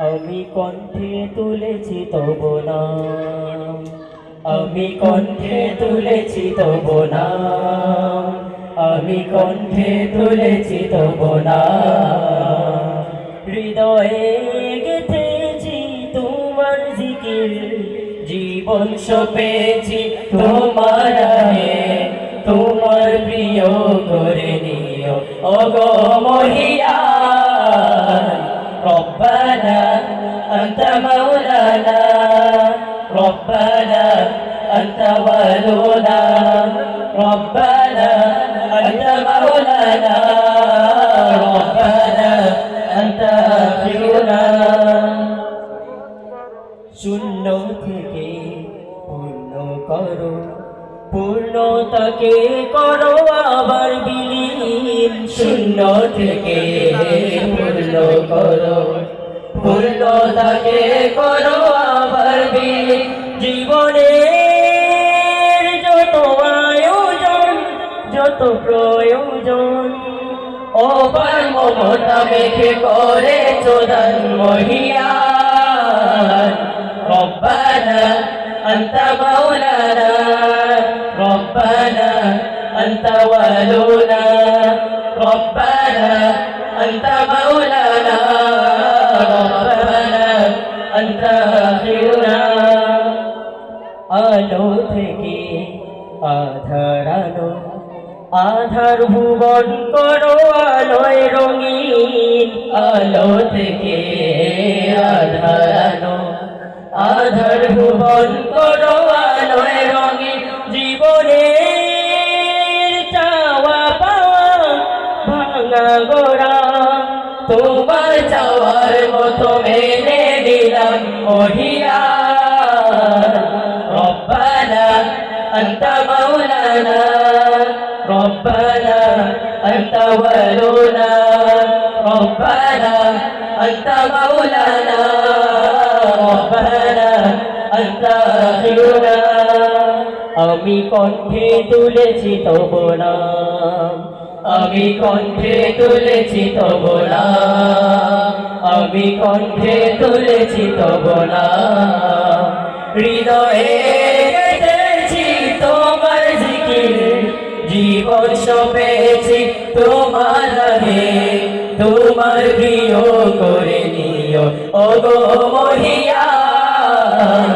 আমি কণ্ঠে তুলেছি তব নাম, আমি কণ্ঠে তুলেছি তব নাম, আমি কণ্ঠে তুলেছি তব নাম। হৃদয়ে গেঁথেছি তোমার জিকির, জীবন সপেছি তোমার রাহে, তোমার প্রিয় করে নিও ওগো মহিয়ান। ربنا أنت مولانا، ربنا أنت ولونا، ربنا أنت مولانا، ربنا أنت آخرنا। শূন্য থেকে পূর্ণ করো, পূর্ণতাকে করো আবার বিলীন। শূন্য থেকে পূর্ণ করো, পূর্ণতাকে করো আবার বিলীন। জীবনের যত আয়োজন, যত প্রয়োজন, অপার মমতা মেঘে করে চোদান মহিয়ান। রব্বানা আনতা মাওলানা, ربنا أنت ولونا، ربنا أنت مولانا، ربنا أنت آخرنا। আলো থেকে আধার আলো, আধার ভুবন করো আলোয় রঙিন। আলো থেকে আধার আলো, আধার ভুবন করো আলোয় রঙিন। জীবনের চাওয়া পাওয়া ভাঙা গোড়া তোমার চাওয়ার মতো মেনে দিলাম মহিয়ান। রব্বানা আনতা মাওলানা, রব্বানা আনতা ওয়ালুনা, রব্বানা আনতা মাওলানা, রব্বানা আনতা আখিরুনা। আমি কণ্ঠে তুলেছি তব নাম, আমি কণ্ঠে তুলেছি তব নাম, আমি কণ্ঠে তুলেছি তব নাম। হৃদয়ে গেঁথেছি তোমার জিকির, জীবন সপেছি তোমার রাহে, তোমার প্রিয় করে নিও ওগো মহিয়ান।